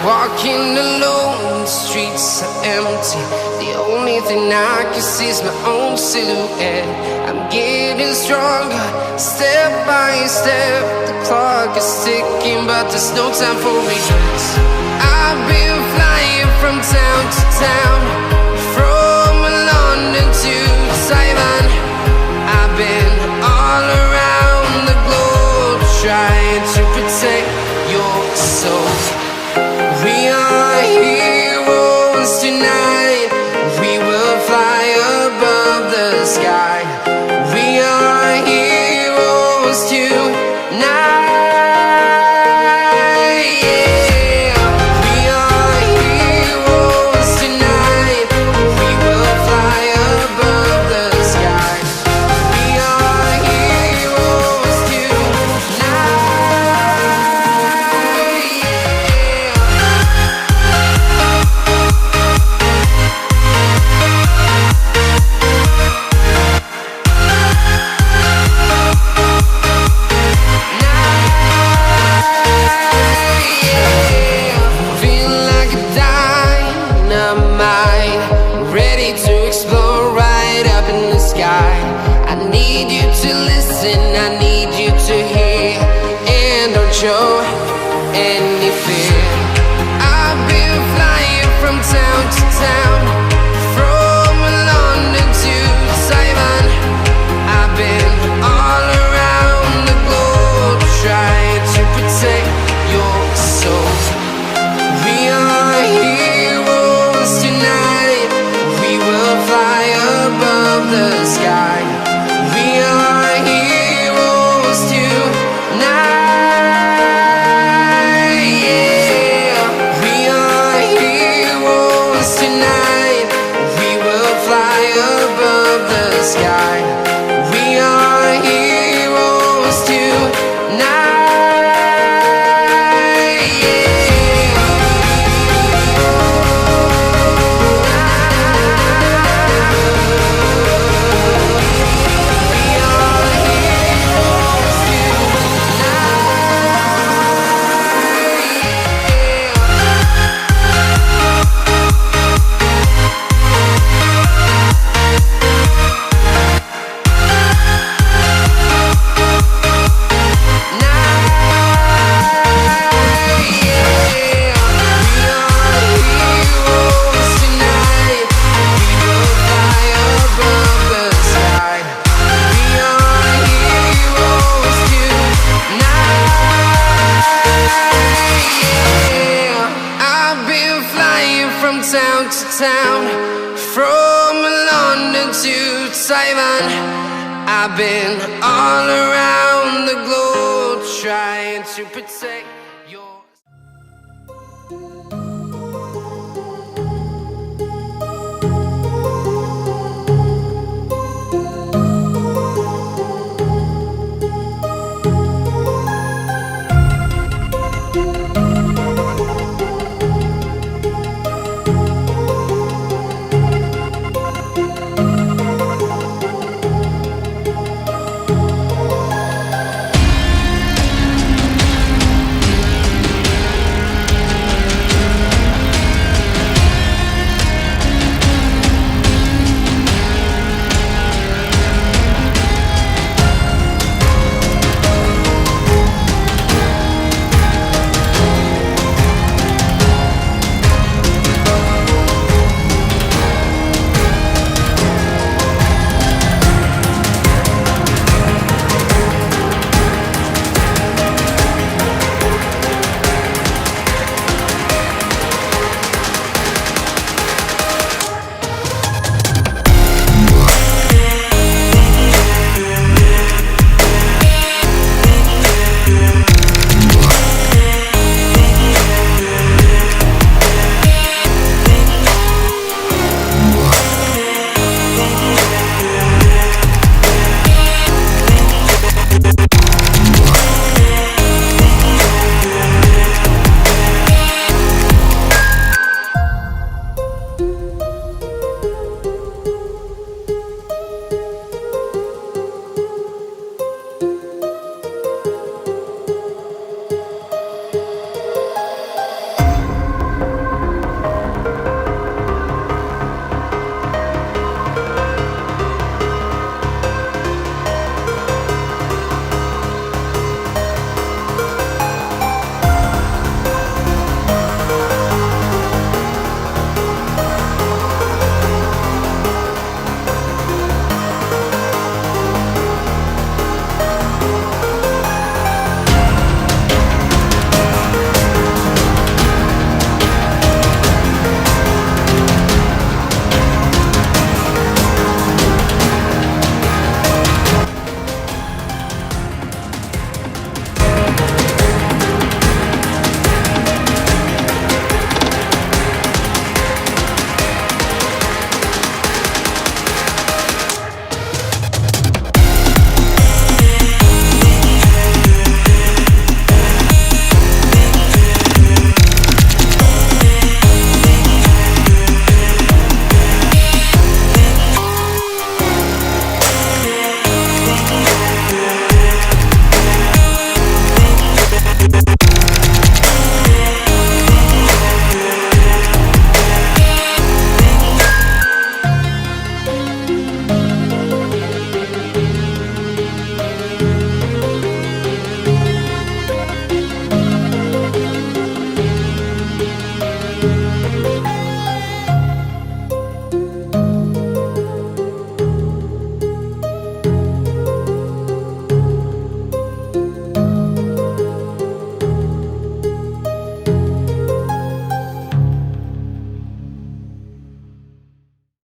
Walking alone, the streets are empty. The only thing I can see is my own silhouette. I'm getting stronger, step by step. The clock is ticking, but there's no time for regrets. I've been flying from town to town, from London to Taiwan. I've been all around the globe, trying to protect your soul. We are heroes tonight. We will fly above the sky. We are heroes tonight. Yeah. We are heroes tonight. We will fly above the sky. We are heroes tonight. I need you to hear, and don't show any fear. I've been flying from town to town, from London to Taiwan. I've been all around the globe, trying to protect your soul. We are heroes tonight. We will fly above the sky. We are heroes tonight. Yeah. We are heroes tonight. We will fly above the sky. We are heroes tonight. Town to town, from London to Taiwan. I've been all around the globe, trying to protect